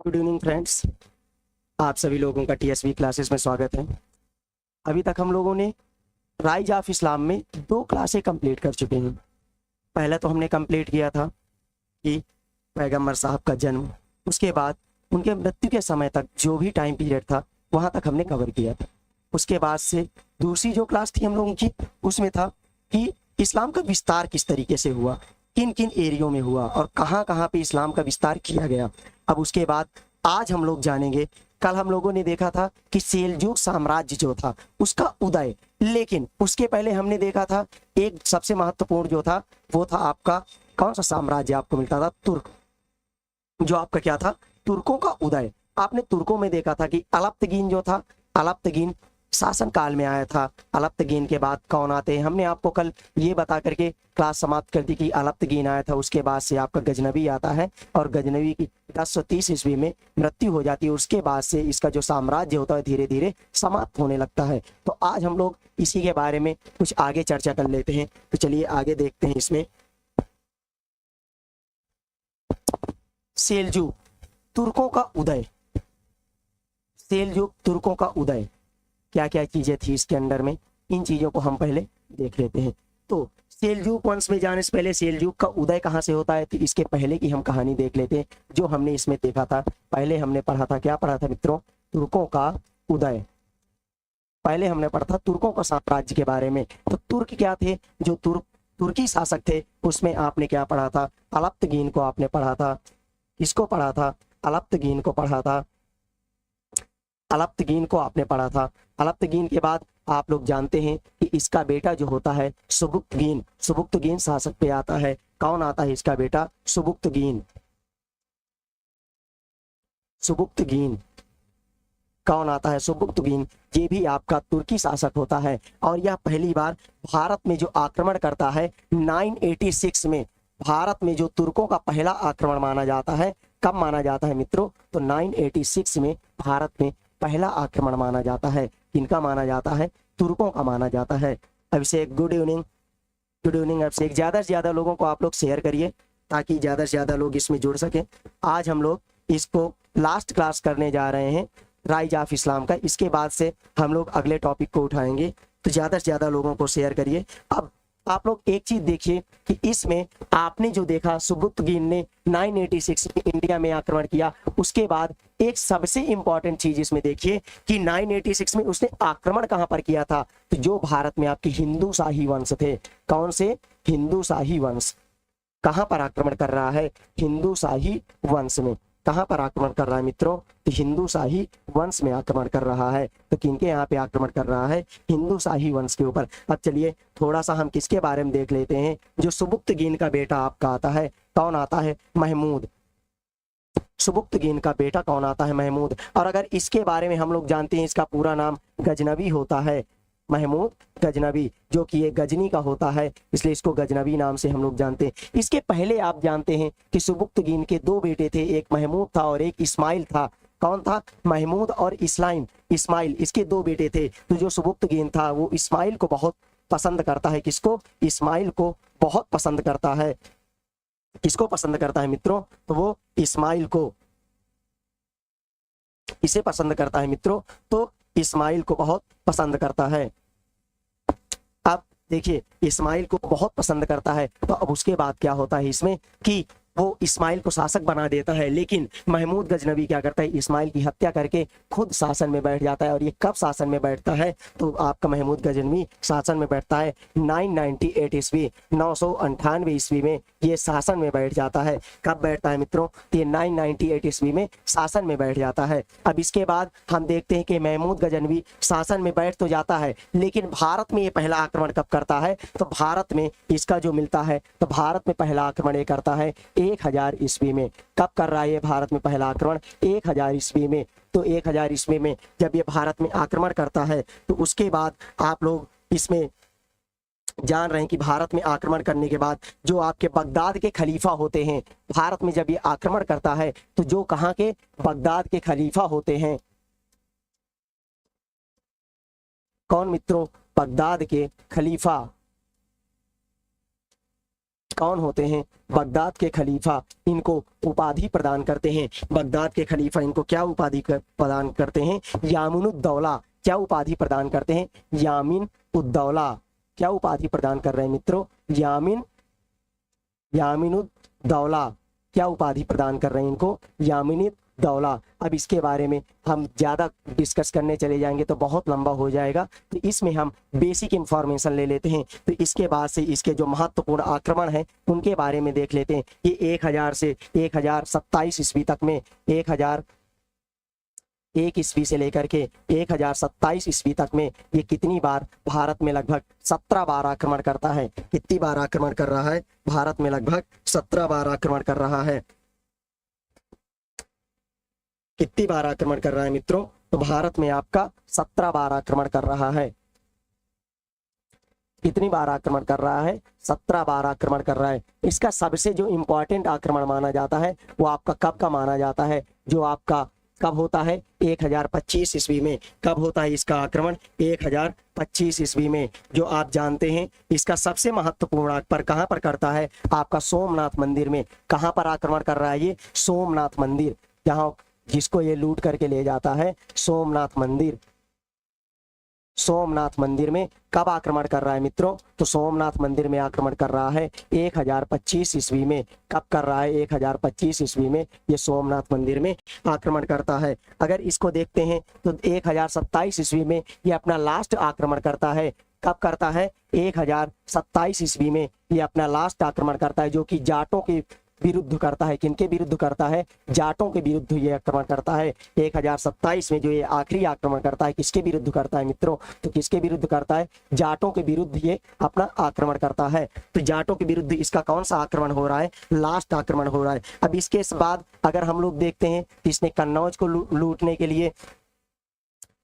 Good evening friends. आप सभी लोगों का टीएसवी क्लासेस में स्वागत है। अभी तक हम लोगों ने राइज ऑफ इस्लाम में 2 क्लासें कंप्लीट कर चुके हैं। पहला तो हमने कंप्लीट किया था कि पैगंबर साहब का जन्म, उसके बाद उनके मृत्यु के समय तक जो भी टाइम पीरियड था वहाँ तक हमने कवर किया था। उसके बाद से दूसरी जो क्लास थी हम लोगों की, उसमें था कि इस्लाम का विस्तार किस तरीके से हुआ, किन किन एरियो में हुआ और कहाँ कहाँ पे इस्लाम का विस्तार किया गया। अब उसके बाद आज हम लोग जानेंगे। कल हम लोगों ने देखा था कि सेल्जुक साम्राज्य जो था उसका उदय, लेकिन उसके पहले हमने देखा था एक सबसे महत्वपूर्ण जो था वो था आपका कौन सा साम्राज्य आपको मिलता था, तुर्क। जो आपका क्या था, तुर्कों का उदय। आपने तुर्कों में देखा था कि अलप्तगीन जो था, अलप्तगीन शासन काल में आया था। अलप्तगीन के बाद कौन आते हैं, हमने आपको कल ये बता करके क्लास समाप्त कर दी कि अलप्तगीन आया था। उसके बाद से आपका गजनबी आता है और गजनबी की 1030 ईस्वी में मृत्यु हो जाती है। उसके बाद से इसका जो साम्राज्य होता है धीरे धीरे समाप्त होने लगता है। तो आज हम लोग इसी के बारे में कुछ आगे चर्चा कर लेते हैं। तो चलिए आगे देखते हैं। इसमें सेल्जुक तुर्कों का उदय, सेल्जुक तुर्कों का उदय, क्या क्या चीजें थी इसके अंदर में, इन चीजों को हम पहले देख लेते हैं। तो सेल्जुक वंश में जाने से पहले सेल्जुक का उदय कहाँ से होता है, तो इसके पहले की हम कहानी देख लेते हैं जो हमने इसमें देखा था। पहले हमने पढ़ा था, क्या पढ़ा था मित्रों, तुर्कों का उदय। पहले हमने पढ़ा था तुर्कों का साम्राज्य के बारे में। तो तुर्क क्या थे, जो तुर्की शासक थे उसमें आपने क्या पढ़ा था, अलप्तगीन को आपने पढ़ा था। किसको पढ़ा था, अलप्तगीन को पढ़ा था। अलप्तगीन को आपने पढ़ा था। अलप्तगीन के बाद आप लोग जानते हैं कि इसका बेटा जो होता है सुबुक्तगीन, सुबुक्तगीन शासक पे आता है। कौन आता है इसका बेटा, सुबुक्तगीन। सुबुक्तगीन कौन आता है, सुबुक्तगीन। ये भी आपका तुर्की शासक होता है और यह पहली बार भारत में जो आक्रमण करता है 986 में। भारत में जो तुर्कों का पहला आक्रमण माना जाता है, कब माना जाता है मित्रों, तो 986 में भारत में पहला आक्रमण माना जाता है। किनका माना जाता है, तुर्कों का माना जाता है। अभिषेक गुड इवनिंग, गुड इवनिंग अभिषेक। ज़्यादा से ज़्यादा लोगों को आप लोग शेयर करिए ताकि ज़्यादा से ज़्यादा लोग इसमें जुड़ सकें। आज हम लोग इसको लास्ट क्लास करने जा रहे हैं राइज ऑफ इस्लाम का। इसके बाद से हम लोग अगले टॉपिक को उठाएंगे। तो ज़्यादा से ज़्यादा लोगों को शेयर करिए। अब आप लोग एक चीज देखिए कि इसमें आपने जो देखा सुबुक्तगीन ने 986 में इंडिया में आक्रमण किया। उसके बाद एक सबसे इंपॉर्टेंट चीज इसमें देखिए कि 986 में उसने आक्रमण कहां पर किया था, तो जो भारत में आपके हिंदू शाही वंश थे। कौन से, हिंदू शाही वंश। कहां पर आक्रमण कर रहा है, हिंदू शाही वंश में। कहां पर आक्रमण कर रहा है मित्रों, तो हिंदू शाही वंश में आक्रमण कर रहा है। तो किनके यहाँ पे आक्रमण कर रहा है, हिंदू शाही वंश के ऊपर। अब चलिए थोड़ा सा हम किसके बारे में देख लेते हैं। जो सुबुक्तगीन का बेटा आपका आता है, कौन आता है, महमूद। सुबुक्तगीन का बेटा कौन आता है, महमूद। और अगर इसके बारे में हम लोग जानते हैं, इसका पूरा नाम गजनबी होता है, महमूद गजनबी, जो कि ये गजनी का होता है, इसलिए इसको गजनबी नाम से हम लोग जानते हैं। इसके पहले आप जानते हैं कि सुबुक्तगीन के 2 बेटे थे, एक महमूद था और एक इस्माइल था। कौन था, महमूद और इस्माइल, इसके 2 बेटे थे। तो जो सुबुक्तगीन था वो इस्माइल को बहुत पसंद करता है। किसको, इस्माइल को बहुत पसंद करता है। किसको पसंद करता है मित्रों, तो वो इस्माइल को, इसे पसंद करता है मित्रों। तो इस्माइल को बहुत पसंद करता है। अब देखिए इस्माइल को बहुत पसंद करता है। तो अब उसके बाद क्या होता है इसमें कि वो इस्माइल को शासक बना देता है, लेकिन महमूद गजनबी क्या करता है, इस्माइल की हत्या करके खुद शासन में बैठ जाता है। और ये कब शासन में बैठता है, तो आपका महमूद गजनबी शासन में बैठता है 998 ईस्वी, 998 ईस्वी में ये शासन में बैठ जाता है। कब बैठता है मित्रों, तो ये 998 ईस्वी में शासन में बैठ जाता है। अब इसके बाद हम देखते हैं कि महमूद गजनबी शासन में बैठ तो जाता है, लेकिन भारत में ये पहला आक्रमण कब करता है, तो भारत में इसका जो मिलता है, तो भारत में पहला आक्रमण ये करता है 1000 ईस्वी में। कब कर रहा है ये भारत में पहला आक्रमण, 1000 ईस्वी में। तो 1000 ईस्वी में जब ये भारत में आक्रमण करता है, तो उसके बाद आप लोग इसमें जान रहे हैं कि भारत में आक्रमण करने के बाद जो आपके बगदाद के खलीफा होते हैं, भारत में जब ये आक्रमण करता है तो जो कहाँ के, बगदाद के खलीफा होते हैं। कौन मित्रों, बगदाद के खलीफा। कौन होते हैं? बगदाद के खलीफा इनको उपाधि प्रदान करते हैं। बगदाद के खलीफा इनको क्या उपाधि प्रदान करते हैं? यामीनुद्दौला। क्या उपाधि प्रदान करते हैं? यामीनुद्दौला। क्या उपाधि प्रदान कर रहे हैं मित्रों? यामीनुद्दौला। क्या उपाधि प्रदान कर रहे हैं इनको? यामीनुद्दौला। अब इसके बारे में हम ज़्यादा डिस्कस करने चले जाएंगे तो बहुत लंबा हो जाएगा, तो इसमें हम बेसिक इंफॉर्मेशन ले लेते हैं। तो इसके बाद से इसके जो महत्वपूर्ण आक्रमण हैं उनके बारे में देख लेते हैं। ये 1000 से 1027 ईस्वी तक में 1001 ईस्वी से लेकर के 1027 ईस्वी तक में ये कितनी बार भारत में? लगभग 17 बार आक्रमण करता है। कितनी बार आक्रमण कर रहा है? भारत में लगभग 17 बार आक्रमण कर रहा है। कितनी बार आक्रमण कर रहा है मित्रों? तो भारत में आपका 17 बार आक्रमण कर रहा है। कितनी बार आक्रमण कर रहा है? 17 बार आक्रमण कर रहा है। इसका सबसे जो इम्पोर्टेंट आक्रमण माना जाता है वो आपका कब का माना जाता है? जो आपका कब होता है? 1025 ईस्वी में। कब होता है इसका आक्रमण? 1025 ईस्वी में। जो आप जानते हैं इसका सबसे महत्वपूर्ण पर कहाँ पर करता है? आपका सोमनाथ मंदिर में। कहाँ पर आक्रमण कर रहा है ये? सोमनाथ मंदिर, जहाँ जिसको ये लूट करके ले जाता है, सोमनाथ मंदिर। सोमनाथ मंदिर में कब आक्रमण कर रहा है मित्रों? तो सोमनाथ मंदिर में आक्रमण कर रहा है 1025 ईस्वी में। कब कर रहा है? 1025 ईस्वी में ये सोमनाथ मंदिर में आक्रमण करता है। अगर इसको देखते हैं तो 1027 ईस्वी में ये अपना लास्ट आक्रमण करता है। कब करता है? 1027 ईस्वी में ये अपना लास्ट आक्रमण करता है, जो कि जाटों के विरुद्ध करता है। किनके विरुद्ध करता है? जाटों के विरुद्ध ये आक्रमण करता है। 1027 में जो ये आखिरी आक्रमण करता है, किसके विरुद्ध करता है मित्रों? तो किसके विरुद्ध करता है? जाटों के विरुद्ध ये अपना आक्रमण करता है। तो जाटों के विरुद्ध इसका कौन सा आक्रमण हो रहा है? लास्ट आक्रमण हो रहा है। अब इसके बाद अगर हम लोग देखते हैं तो इसने कन्नौज को लूटने के लिए,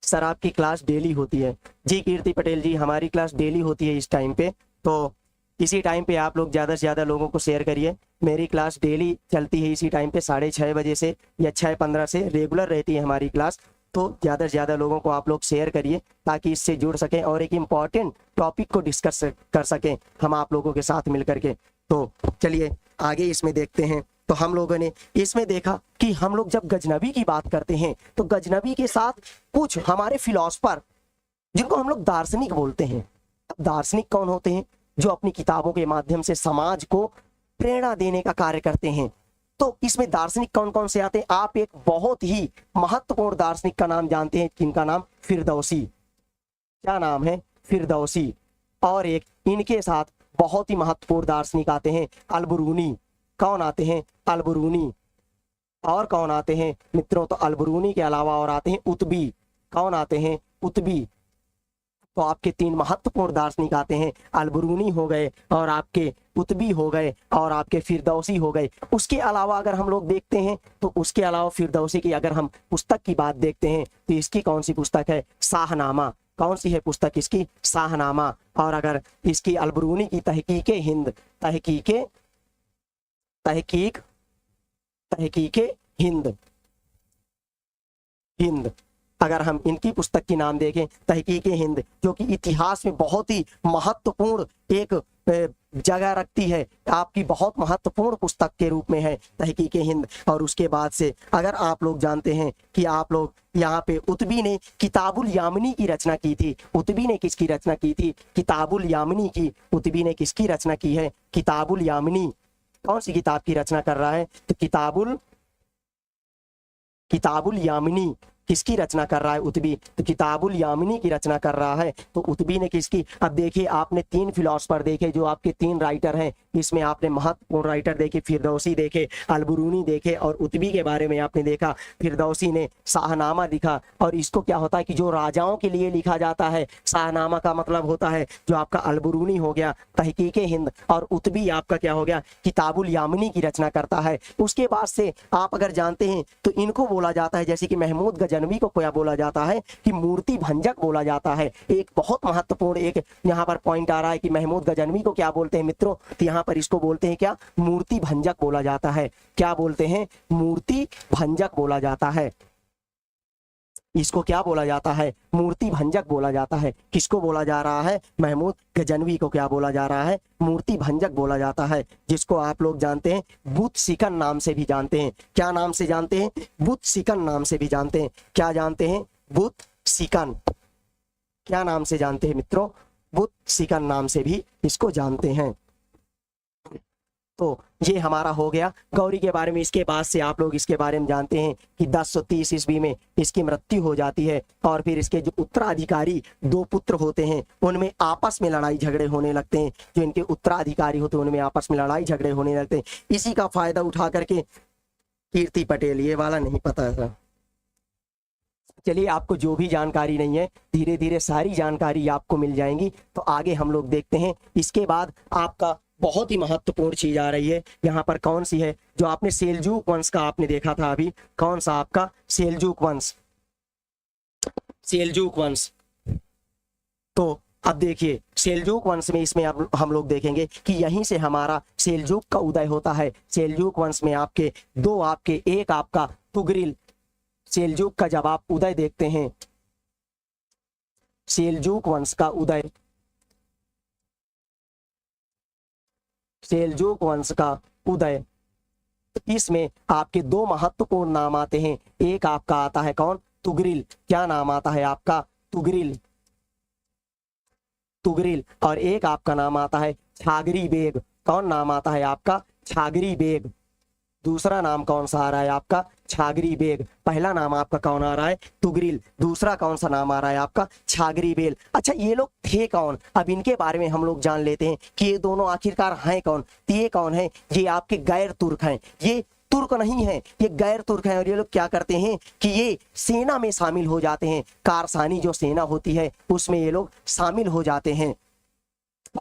सर आपकी क्लास डेली होती है? जी कीर्ति पटेल जी, हमारी क्लास डेली होती है इस टाइम पे, तो इसी टाइम पे आप लोग ज़्यादा से ज़्यादा लोगों को शेयर करिए। मेरी क्लास डेली चलती है इसी टाइम पे 6:30 बजे से या 6:15 से रेगुलर रहती है हमारी क्लास। तो ज़्यादा से ज़्यादा लोगों को आप लोग शेयर करिए ताकि इससे जुड़ सकें और एक इम्पॉर्टेंट टॉपिक को डिस्कस कर सकें हम आप लोगों के साथ मिल करके। तो चलिए आगे इसमें देखते हैं। तो हम लोगों ने इसमें देखा कि हम लोग जब गजनबी की बात करते हैं तो गजनबी के साथ कुछ हमारे फिलोसफर, जिनको हम लोग दार्शनिक बोलते हैं। अब दार्शनिक कौन होते हैं? जो अपनी किताबों के माध्यम से समाज को प्रेरणा देने का कार्य करते हैं। तो इसमें दार्शनिक कौन कौन से आते हैं? आप एक बहुत ही महत्वपूर्ण दार्शनिक का नाम जानते हैं, जिनका नाम फिरदौसी। क्या नाम है? फिरदौसी। और एक इनके साथ बहुत ही महत्वपूर्ण दार्शनिक आते हैं, अलबरूनी। कौन आते हैं? अलबरूनी। और कौन आते हैं मित्रों? तो अलबरूनी के अलावा और आते हैं उतबी। कौन आते हैं? उतबी। तो आपके 3 महत्वपूर्ण दार्शनिक आते हैं, अलबरूनी हो गए और आपके उतबी हो गए और आपके फिरदौसी हो गए। उसके अलावा अगर हम लोग देखते हैं तो उसके अलावा फिरदौसी की अगर हम पुस्तक की बात देखते हैं तो इसकी कौन सी पुस्तक है? शाहनामा। कौन सी है पुस्तक इसकी? शाहनामा। और अगर इसकी अलबरूनी की तहकीक हिंद, तहकीक हिंद, अगर हम इनकी पुस्तक की नाम देखें, तहकीक हिंद, जो कि इतिहास में बहुत ही महत्वपूर्ण एक जगह रखती है, आपकी बहुत महत्वपूर्ण पुस्तक के रूप में है तहकीक हिंद। और उसके बाद से अगर आप लोग जानते हैं कि आप लोग यहाँ पे उतबी ने किताबुल यामिनी की रचना की थी। उतबी ने किसकी रचना की थी? किताबुल यामिनी की। उतबी ने किसकी रचना की है? किताबुल यामिनी। कौन सी किताब की रचना कर रहा है? तो किताबुल यामिनी किसकी रचना कर रहा है? उतबी। तो किताबुल यामिनी की रचना कर रहा है। तो उतबी ने किसकी? अब देखिए आपने 3 फिलोसफर देखे, जो आपके 3 राइटर हैं। इसमें आपने महत्वपूर्ण राइटर देखे, फिरदौसी देखे, अलबरूनी देखे और उतबी के बारे में आपने देखा। फिरदौसी ने शाहनामा लिखा, और इसको क्या होता है कि जो राजाओं के लिए लिखा जाता है, शाहनामा का मतलब होता है जो आपका अलबरूनी हो गया तहकीक हिंद, और उतबी आपका क्या हो गया? किताबुल यामिनी की रचना करता है। उसके बाद से आप अगर जानते हैं तो इनको बोला जाता है, जैसे कि महमूद गजनवी को क्या बोला जाता है कि मूर्ति भंजक बोला जाता है। एक बहुत महत्वपूर्ण एक यहाँ पर पॉइंट आ रहा है कि महमूद गजनवी को क्या बोलते हैं मित्रों? तो यहाँ पर इसको बोलते हैं क्या? मूर्ति भंजक बोला जाता है। क्या बोलते हैं? मूर्ति भंजक बोला जाता है। इसको क्या बोला जाता है? मूर्ति भंजक बोला जाता है। किसको बोला जा रहा है? महमूद गजनवी को क्या बोला जा रहा है? मूर्ति भंजक बोला जाता है, जिसको आप लोग जानते हैं बुत सिकन नाम से भी जानते हैं। क्या नाम से जानते हैं? बुत सिकन नाम से भी जानते हैं। क्या जानते हैं? बुत सिकन। क्या नाम से जानते हैं मित्रों? बुत सिकन नाम से भी इसको जानते हैं। तो ये हमारा हो गया गौरी के बारे में। इसके बाद से आप लोग इसके बारे में जानते हैं कि 1030 ईस्वी में इसकी मृत्यु हो जाती है और फिर इसके जो उत्तराधिकारी 2 पुत्र होते हैं उनमें आपस में लड़ाई झगड़े होने लगते हैं। जो इनके उत्तराधिकारी होते हैं उनमें आपस में लड़ाई झगड़े होने लगते हैं। इसी का फायदा उठा करके कीर्ति पटेल, ये वाला नहीं पता था। चलिए, आपको जो भी जानकारी नहीं है धीरे धीरे सारी जानकारी आपको मिल जाएंगी। तो आगे हम लोग देखते हैं। इसके बाद आपका बहुत ही महत्वपूर्ण चीज आ रही है यहाँ पर। कौन सी है? जो आपने सेल्जूक वंश का आपने देखा था अभी। कौन सा? आपका सेल्जूक वंश। सेल्जूक वंश। तो अब देखिए सेल्जूक वंश में इसमें अब हम लोग देखेंगे कि यहीं से हमारा सेल्जूक का उदय होता है। सेल्जूक वंश में आपके 2 आपके, एक आपका तुगरिल। सेल्जूक का जब आप उदय देखते हैं, सेल्जूक वंश का उदय, सेल्जूक वंश का उदय, इसमें आपके 2 महत्वपूर्ण नाम आते हैं। एक आपका आता है कौन? तुगरिल। क्या नाम आता है आपका? तुगरिल। तुगरिल। और एक आपका नाम आता है छागरी बेग। कौन नाम आता है आपका? छागरी बेग। दूसरा नाम कौन सा आ रहा है आपका? छागरी बेग। पहला नाम आपका कौन आ रहा है? तुगरिल। दूसरा कौन सा नाम आ रहा है आपका? छागरी बेग। अच्छा, ये लोग थे कौन? अब इनके बारे में हम लोग जान लेते हैं कि ये दोनों आखिरकार हैं कौन। तो ये कौन है? ये आपके गैर तुर्क हैं। ये तुर्क नहीं है, ये गैर तुर्क हैं। और ये लोग क्या करते हैं कि ये सेना में शामिल हो जाते हैं। कारसानी जो सेना होती है उसमें ये लोग शामिल हो जाते हैं।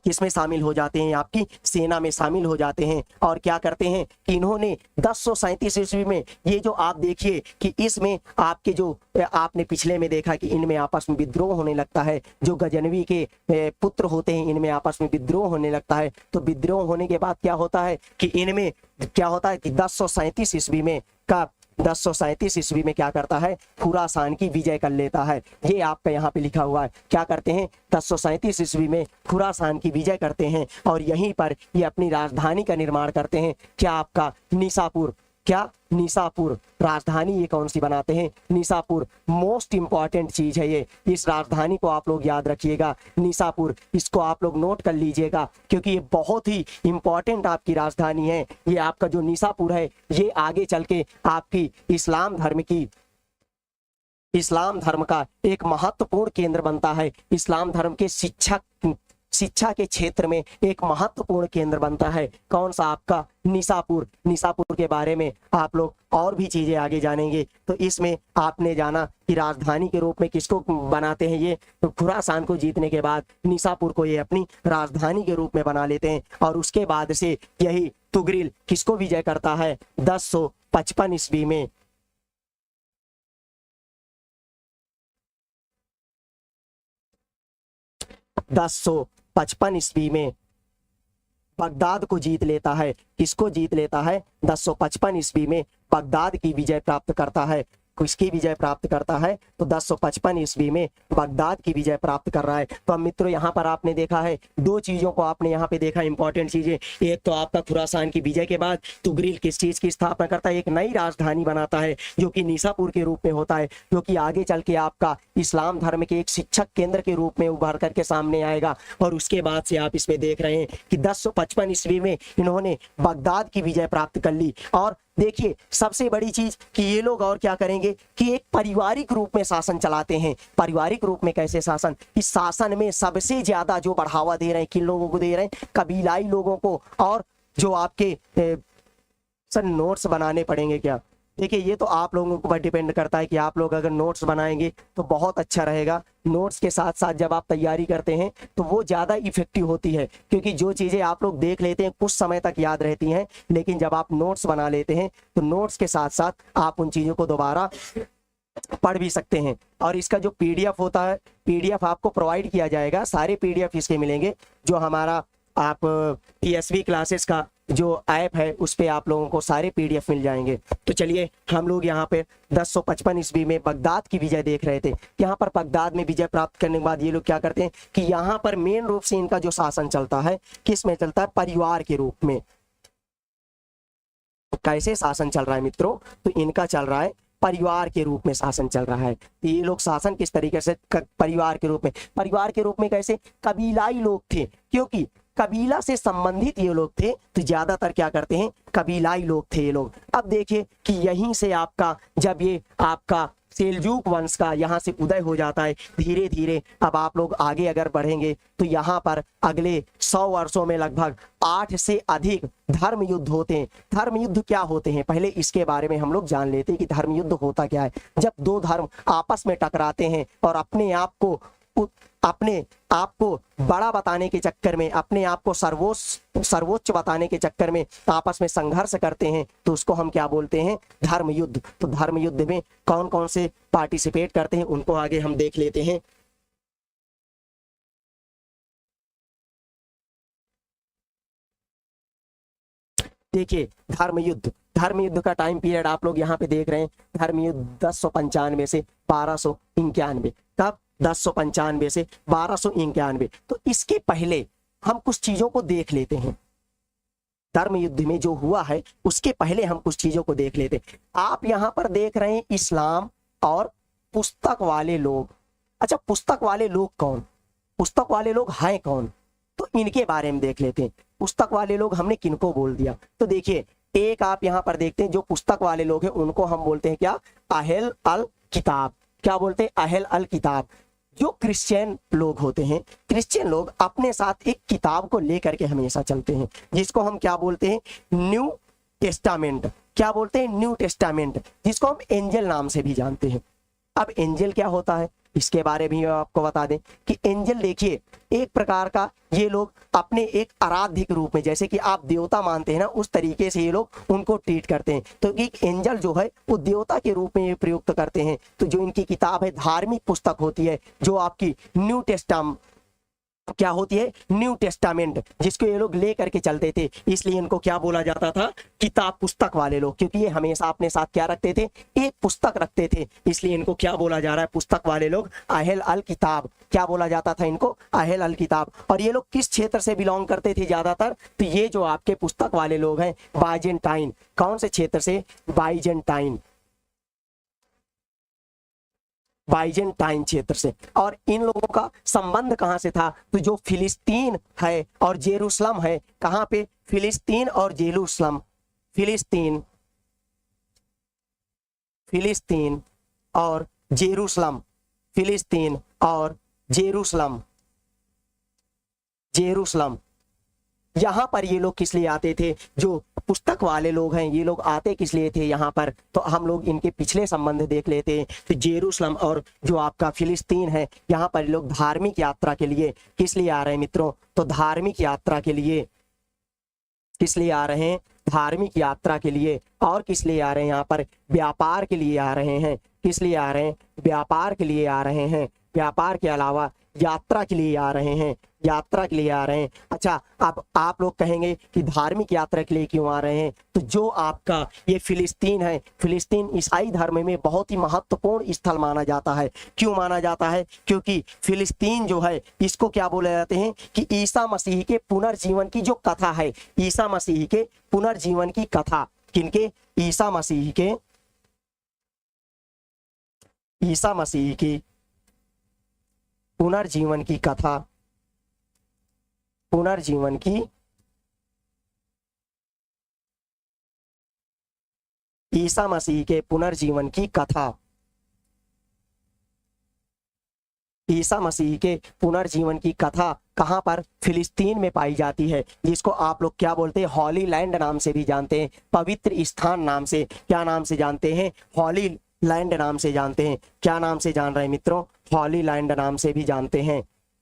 किसमें शामिल हो जाते हैं? आपकी सेना में शामिल हो जाते हैं। और क्या करते हैं कि इन्होंने 1037 ईस्वी में, ये जो आप देखिए कि इसमें आपके जो आपने पिछले में देखा कि इनमें आपस में विद्रोह होने लगता है। जो गजनवी के पुत्र होते हैं इनमें आपस में विद्रोह होने लगता है। तो विद्रोह होने के बाद क्या होता है कि इनमें क्या होता है कि 1037 ईस्वी में का 1037 ईस्वी में क्या करता है? खुरासान की विजय कर लेता है। ये आपका यहाँ पे लिखा हुआ है। क्या करते हैं? 1037 ईस्वी में खुरासान की विजय करते हैं और यहीं पर ये अपनी राजधानी का निर्माण करते हैं। क्या आपका? निसापुर। क्या? निसापुर। राजधानी ये कौन सी बनाते हैं? निसापुर। मोस्ट इंपॉर्टेंट चीज है ये। इस राजधानी को आप लोग याद रखिएगा, निसापुर। इसको आप लोग नोट कर लीजिएगा क्योंकि ये बहुत ही इंपॉर्टेंट आपकी राजधानी है। ये आपका जो निसापुर है ये आगे चल के आपकी इस्लाम धर्म का एक महत्वपूर्ण केंद्र बनता है। इस्लाम धर्म के शिक्षा के क्षेत्र में एक महत्वपूर्ण केंद्र बनता है। कौन सा? आपका निसापुर। निसापुर के बारे में आप लोग और भी चीजें आगे जानेंगे। तो इसमें आपने जाना कि राजधानी के रूप में किसको बनाते हैं? ये तो खुरासान को जीतने के बाद निसापुर को ये अपनी राजधानी के रूप में बना लेते हैं। और उसके बाद से यही तुगरिल किसको विजय करता है? 1055 ईस्वी में। 1055 ईस्वी में बगदाद को जीत लेता है। किसको जीत लेता है? 1055 ईस्वी में बगदाद की विजय प्राप्त करता है। किसकी विजय प्राप्त करता है? तो 1055 ईस्वी में बगदाद की विजय प्राप्त कर रहा है। तो अब मित्रों यहाँ पर आपने देखा है 2 चीजों को आपने यहाँ पे देखा, इंपॉर्टेंट चीजें। एक तो आपका खुरासान की विजय के बाद तुगरिल किस चीज की स्थापना करता है? एक नई राजधानी बनाता है जो कि निसापुर के रूप में होता है, जो कि आगे चल के आपका इस्लाम धर्म के एक शिक्षक केंद्र के रूप में उभर करके सामने आएगा। और उसके बाद से आप इसमें देख रहे हैं कि 1055 ईस्वी में इन्होंने बगदाद की विजय प्राप्त कर ली। और देखिए सबसे बड़ी चीज कि ये लोग और क्या करेंगे कि एक पारिवारिक रूप में शासन चलाते हैं। पारिवारिक रूप में कैसे शासन? इस शासन में सबसे ज्यादा जो बढ़ावा दे रहे हैं किन लोगों को दे रहे हैं? कबीलाई लोगों को। और जो आपके सर नोट्स बनाने पड़ेंगे क्या? देखिए ये तो आप लोगों के ऊपर डिपेंड करता है कि आप लोग अगर नोट्स बनाएंगे तो बहुत अच्छा रहेगा। नोट्स के साथ साथ जब आप तैयारी करते हैं तो वो ज़्यादा इफेक्टिव होती है, क्योंकि जो चीज़ें आप लोग देख लेते हैं कुछ समय तक याद रहती हैं, लेकिन जब आप नोट्स बना लेते हैं तो नोट्स के साथ साथ आप उन चीज़ों को दोबारा पढ़ भी सकते हैं। और इसका जो पीडीएफ होता है, पीडीएफ आपको प्रोवाइड किया जाएगा। सारे पीडीएफ इसके मिलेंगे। जो हमारा आप TSV क्लासेस का जो ऐप है उस पे आप लोगों को सारे PDF मिल जाएंगे। तो चलिए हम लोग यहाँ पे 1055 ईस्वी में बगदाद की विजय देख रहे थे। यहाँ पर बगदाद में विजय प्राप्त करने के बाद ये लोग क्या करते हैं कि यहाँ पर मेन रूप से इनका जो शासन चलता है किस में चलता है, परिवार के रूप में। कैसे शासन चल रहा है मित्रों, तो इनका चल रहा है परिवार के रूप में शासन चल रहा है। तो ये लोग शासन किस तरीके से, परिवार के रूप में। परिवार के रूप में कैसे, कबीलाई लोग थे, क्योंकि कबीला से संबंधित ये लोग थे, तो ज्यादातर क्या करते हैं, कबीलाई लोग थे ये लोग। अब देखिए कि यहीं से आपका, जब ये आपका सेल्जूक वंश का यहाँ से उदय हो जाता है धीरे धीरे। अब आप लोग आगे अगर बढ़ेंगे तो यहाँ पर अगले 100 वर्षों में लगभग 8 से अधिक धर्म युद्ध होते हैं। धर्म युद्ध क्या होते हैं, पहले इसके बारे में हम लोग जान लेते हैं कि धर्म युद्ध होता क्या है। जब दो धर्म आपस में टकराते हैं और अपने आप को बड़ा बताने के चक्कर में, अपने आप को सर्वोच्च बताने के चक्कर में आपस में संघर्ष करते हैं, तो उसको हम क्या बोलते हैं, धर्म युद्ध। तो धर्म युद्ध में कौन कौन से पार्टिसिपेट करते हैं उनको आगे हम देख लेते हैं। देखिए धर्म युद्ध का टाइम पीरियड आप लोग यहाँ पे देख रहे हैं। धर्म युद्ध 1095 से 1291। तब 1095 से 1291। तो इसके पहले हम कुछ चीजों को देख लेते हैं। धर्म युद्ध में जो हुआ है उसके पहले हम कुछ चीजों को देख लेते हैं। आप यहाँ पर देख रहे हैं इस्लाम और पुस्तक वाले लोग। अच्छा, पुस्तक वाले लोग कौन, पुस्तक वाले लोग हैं कौन, तो इनके बारे में देख लेते हैं। पुस्तक वाले लोग हमने किनको बोल दिया, तो देखिए एक आप यहाँ पर देखते हैं जो पुस्तक वाले लोग हैं उनको हम बोलते हैं क्या, अहल अल किताब। क्या बोलते हैं, अहल अल किताब। जो क्रिश्चियन लोग होते हैं, क्रिश्चियन लोग अपने साथ एक किताब को लेकर के हमेशा चलते हैं, जिसको हम क्या बोलते हैं, न्यू टेस्टामेंट। क्या बोलते हैं, न्यू टेस्टामेंट, जिसको हम एंजल नाम से भी जानते हैं। अब एंजल क्या होता है इसके बारे में आपको बता दें कि एंजल देखिए एक प्रकार का, ये लोग अपने एक आराध्य के रूप में, जैसे कि आप देवता मानते हैं ना, उस तरीके से ये लोग उनको ट्रीट करते हैं। तो एक एंजल जो है वो देवता के रूप में ये प्रयुक्त करते हैं। तो जो इनकी किताब है, धार्मिक पुस्तक होती है, जो आपकी न्यू टेस्टाम क्या होती है, न्यू टेस्टामेंट, जिसको ये लोग ले करके चलते थे, इसलिए इनको क्या बोला जाता था, किताब पुस्तक वाले लोग। क्योंकि ये हमेशा अपने साथ क्या रखते थे, एक पुस्तक रखते थे, इसलिए इनको क्या बोला जा रहा है, पुस्तक वाले लोग, अहल अल किताब। क्या बोला जाता था इनको, अहल अल किताब। और ये लोग किस क्षेत्र से बिलोंग करते थे ज्यादातर, तो ये जो आपके पुस्तक वाले लोग हैं बाइजेंटाइन। कौन से क्षेत्र से, बाइजेंटाइन, बाइजेंटाइन क्षेत्र से। और इन लोगों का संबंध कहां से था, तो जो फिलिस्तीन है और जेरूशलम है, कहां पे, फिलिस्तीन और जेरूशलम, फिलिस्तीन और जेरूशलम, फिलिस्तीन और जेरूशलम, यहाँ पर ये लोग किस लिए आते थे, जो पुस्तक वाले लोग हैं ये लोग आते किस लिए थे यहाँ पर, तो हम लोग इनके पिछले संबंध देख लेते हैं। तो जेरूशलम और जो आपका फिलिस्तीन है, यहाँ पर लोग धार्मिक यात्रा के लिए किस लिए आ रहे हैं मित्रों, तो धार्मिक यात्रा के लिए किस लिए आ रहे हैं, धार्मिक यात्रा के लिए। और किस लिए आ रहे हैं, यहाँ पर व्यापार के लिए आ रहे हैं। किस लिए आ रहे हैं, व्यापार के लिए आ रहे हैं। व्यापार के अलावा यात्रा के लिए आ रहे हैं, यात्रा के लिए आ रहे हैं। अच्छा, अब आप लोग कहेंगे कि धार्मिक यात्रा के लिए क्यों आ रहे हैं, तो जो आपका ये फिलिस्तीन है, फिलिस्तीन ईसाई धर्म में बहुत ही महत्वपूर्ण स्थल माना जाता है। क्यों माना जाता है, क्योंकि फिलिस्तीन जो है इसको क्या बोले जाते हैं कि ईसा मसीह के पुनर्जीवन की जो कथा है, ईसा मसीह के पुनर्जीवन की कथा, किनके, ईसा मसीह की पुनर्जीवन की कथा, पुनर्जीवन की, ईसा मसीह के पुनर्जीवन की कथा, ईसा मसीह के पुनर्जीवन की कथा कहां पर, फिलिस्तीन में पाई जाती है, जिसको आप लोग क्या बोलते हैं, हॉली लैंड नाम से भी जानते हैं, पवित्र स्थान नाम से। क्या नाम से जानते हैं, हॉली लैंड नाम से जानते हैं। क्या नाम से जान रहे हैं मित्रों, हॉली लैंड नाम से भी जानते हैं।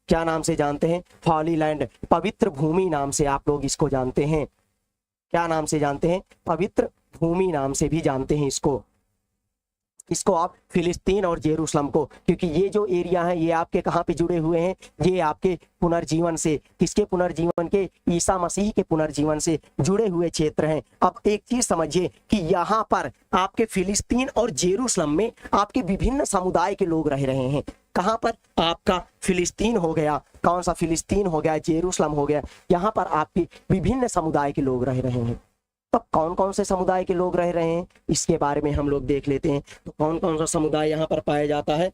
क्या नाम से जानते हैं, हॉली लैंड, पवित्र भूमि नाम से आप लोग इसको जानते हैं। क्या नाम से जानते हैं, पवित्र भूमि नाम से भी जानते हैं इसको। इसको आप फिलिस्तीन और जेरूशलम को, क्योंकि ये जो एरिया है ये आपके कहाँ पे जुड़े हुए हैं, ये आपके पुनर्जीवन से, किसके पुनर्जीवन के, ईसा मसीह के पुनर्जीवन से जुड़े हुए क्षेत्र हैं। अब एक चीज समझिए कि यहाँ पर आपके फिलिस्तीन और जेरूशलम में आपके विभिन्न समुदाय के लोग रह रहे हैं। कहाँ पर? आपका फिलिस्तीन हो गया, कौन सा फिलिस्तीन हो गया, जेरूशलम हो गया, यहाँ पर आपके विभिन्न समुदाय के लोग रह रहे हैं। तो कौन कौन से समुदाय के लोग रह रहे हैं इसके बारे में हम लोग देख लेते हैं। तो कौन कौन सा समुदाय यहाँ पर पाया जाता है,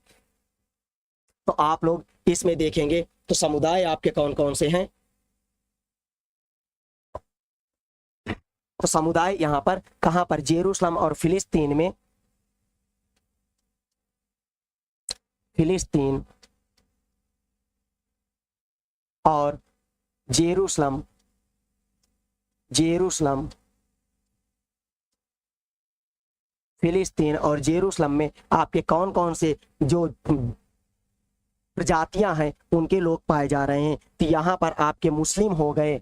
तो आप लोग इसमें देखेंगे तो समुदाय आपके कौन कौन से हैं। तो समुदाय यहाँ पर कहाँ पर? जेरूशलम और फिलिस्तीन में, फिलिस्तीन और जेरूशलम, जेरूशलम, फिलिस्तीन और जेरूशलम में आपके कौन कौन से जो प्रजातियां हैं उनके लोग पाए जा रहे हैं। तो यहाँ पर आपके मुस्लिम हो गए,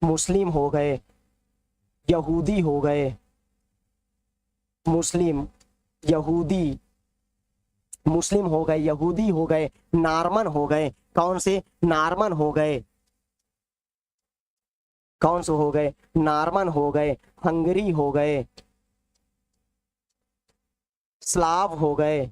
मुस्लिम हो गए, यहूदी हो गए, मुस्लिम, यहूदी, मुस्लिम हो गए, यहूदी हो गए, नार्मन हो गए। कौन से? नार्मन हो गए। कौन से हो गए? नार्मन हो गए, हंगरी हो गए, स्लाव हो गए।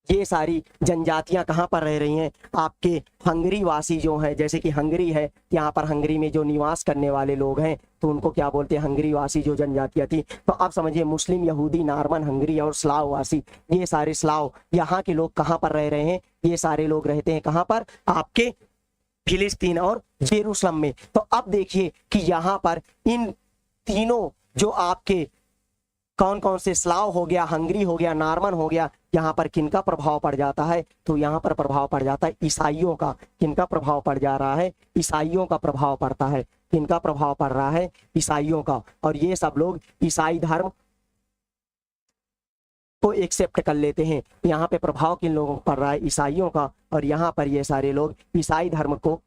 ये सारी जनजातियां कहाँ पर रह रही हैं? आपके हंगरी वासी जो हैं, जैसे कि हंगरी है, यहाँ पर हंगरी में जो निवास करने वाले लोग हैं तो उनको क्या बोलते हैं? हंगरी वासी जो जनजातियां थी। तो आप समझिए मुस्लिम, यहूदी, नार्मन, हंगरी और स्लाव वासी, ये सारे स्लाव यहाँ के लोग कहाँ पर रह रहे हैं? ये सारे लोग रहते हैं कहाँ पर? आपके फिलिस्तीन और जेरूशलम में। तो अब देखिए कि यहाँ पर इन तीनों जो आपके कौन कौन से, स्लाव हो गया, हंगरी हो गया, नार्मन हो गया, यहाँ पर किनका प्रभाव पड़ जाता है? तो यहाँ पर प्रभाव पड़ जाता है ईसाइयों का। किनका प्रभाव पड़ जा रहा है? ईसाइयों का प्रभाव पड़ता है। किनका प्रभाव पड़ रहा है? ईसाइयों का। और ये सब लोग ईसाई धर्म को एक्सेप्ट कर लेते हैं। यहाँ पे प्रभाव किन लोगों को पड़ रहा है? ईसाइयों का। और यहाँ पर ये सारे लोग ईसाई धर्म को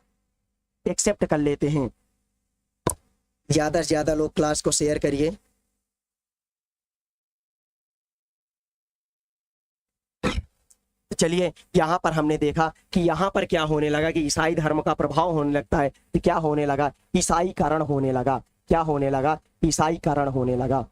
एक्सेप्ट कर लेते हैं। ज्यादा से ज्यादा लोग क्लास को शेयर करिए। चलिए, यहाँ पर हमने देखा कि यहाँ पर क्या होने लगा कि ईसाई धर्म का प्रभाव होने लगता है। तो क्या होने लगा? ईसाईकरण होने लगा। क्या होने लगा? ईसाईकरण होने लगा।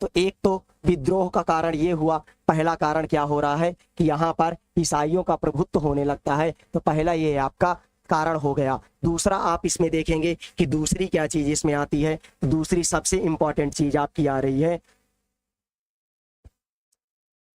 तो एक तो विद्रोह का कारण ये हुआ। पहला कारण क्या हो रहा है कि यहाँ पर ईसाइयों का प्रभुत्व होने लगता है। तो पहला ये आपका कारण हो गया। दूसरा आप इसमें देखेंगे कि दूसरी क्या चीज इसमें आती है। दूसरी सबसे इंपॉर्टेंट चीज आपकी आ रही है,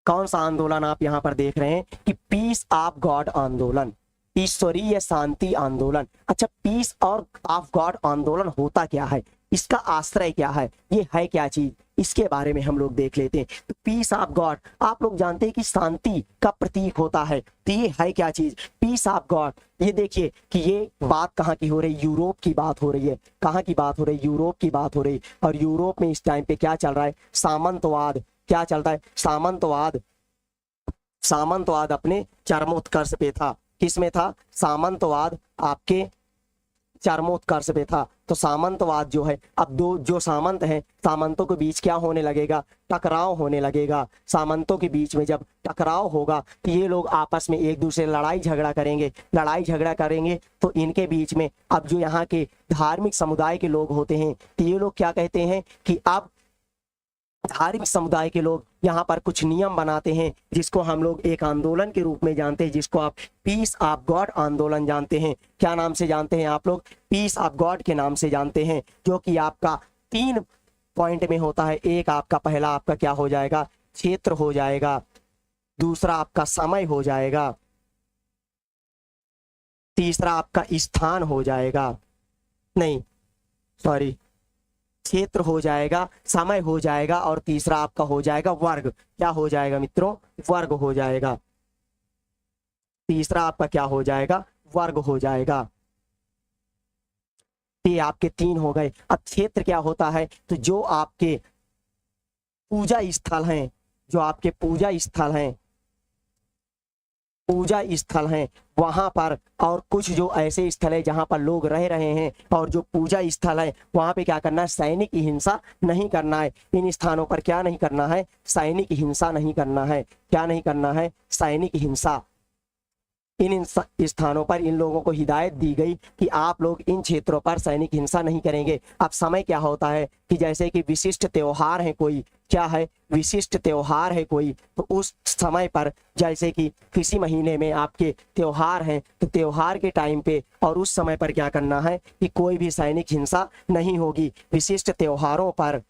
कौन सा आंदोलन आप यहाँ पर देख रहे हैं कि पीस ऑफ गॉड आंदोलन, ईश्वरीय शांति आंदोलन। अच्छा, पीस और ऑफ गॉड आंदोलन होता क्या है? इसका आश्रय क्या है? ये है क्या चीज? इसके बारे में हम लोग देख लेते हैं। तो पीस ऑफ गॉड, आप लोग जानते हैं कि शांति का प्रतीक होता है। तो ये है क्या चीज? Peace of God. ये देखिए कि ये बात कहाँ की हो रही? यूरोप की बात हो रही है। कहाँ की बात हो रही? यूरोप की बात हो रही। और यूरोप में इस टाइम पे क्या चल रहा है? सामंतवाद। क्या चलता है? सामंतवाद। सामंतवाद अपने चरमोत्कर्ष पे था। किस में था? सामंतवाद आपके चरमोत्कर्ष पे था। तो सामंतवाद जो है, अब दो जो सामंत हैं, सामंतों के बीच क्या होने लगेगा? टकराव होने लगेगा। सामंतों के बीच में जब टकराव होगा तो ये लोग आपस में एक दूसरे लड़ाई झगड़ा करेंगे। लड़ाई झगड़ा करेंगे तो इनके बीच में अब जो यहाँ के धार्मिक समुदाय के लोग होते हैं तो ये लोग क्या कहते हैं कि अब धार्मिक समुदाय के लोग यहाँ पर कुछ नियम बनाते हैं जिसको हम लोग एक आंदोलन के रूप में जानते हैं, जिसको आप पीस ऑफ गॉड आंदोलन जानते हैं। क्या नाम से जानते हैं आप लोग? पीस ऑफ गॉड के नाम से जानते हैं, जो कि आपका 3 पॉइंट में होता है। एक आपका पहला आपका क्या हो जाएगा? क्षेत्र हो जाएगा। दूसरा आपका समय हो जाएगा। तीसरा आपका स्थान हो जाएगा। नहीं, सॉरी, क्षेत्र हो जाएगा, समय हो जाएगा और तीसरा आपका हो जाएगा वर्ग। क्या हो जाएगा मित्रों? वर्ग हो जाएगा। तीसरा आपका क्या हो जाएगा? वर्ग हो जाएगा। ये आपके 3 हो गए। अब क्षेत्र क्या होता है? तो जो आपके पूजा स्थल हैं, जो आपके पूजा स्थल हैं, पूजा स्थल हैं वहां पर, और कुछ जो ऐसे स्थल है जहां पर लोग रह रहे हैं, और जो पूजा स्थल है वहां पे क्या करना है, सैनिक हिंसा नहीं करना है। इन स्थानों पर क्या नहीं करना है, सैनिक हिंसा नहीं करना है। क्या नहीं करना है, सैनिक हिंसा। इन स्थानों पर इन लोगों को हिदायत दी गई कि आप लोग इन क्षेत्रों पर सैनिक हिंसा नहीं करेंगे। अब समय क्या होता है कि जैसे कि विशिष्ट त्योहार है कोई, क्या है, विशिष्ट त्योहार है कोई, तो उस समय पर जैसे कि किसी महीने में आपके त्योहार हैं, तो त्योहार के टाइम पे और उस समय पर क्या करना है कि कोई भी सैनिक हिंसा नहीं होगी विशिष्ट त्योहारों पर।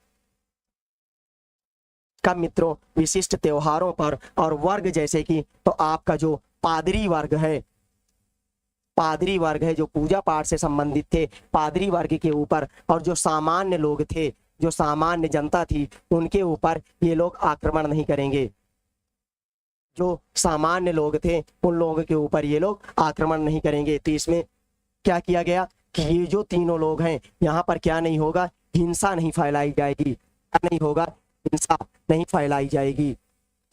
कब मित्रों, विशिष्ट त्योहारों पर। और वर्ग जैसे कि, तो आपका जो पादरी वर्ग है, पादरी वर्ग है जो पूजा पाठ से संबंधित थे, पादरी वर्ग के ऊपर, और जो सामान्य लोग थे, जो सामान्य जनता थी, उनके ऊपर ये लोग आक्रमण नहीं करेंगे। जो सामान्य लोग थे उन लोगों के ऊपर ये लोग आक्रमण नहीं करेंगे। तो इसमें क्या किया गया कि ये जो तीनों लोग हैं यहाँ पर क्या नहीं होगा, हिंसा नहीं फैलाई जाएगी। क्या नहीं होगा, हिंसा नहीं फैलाई जाएगी।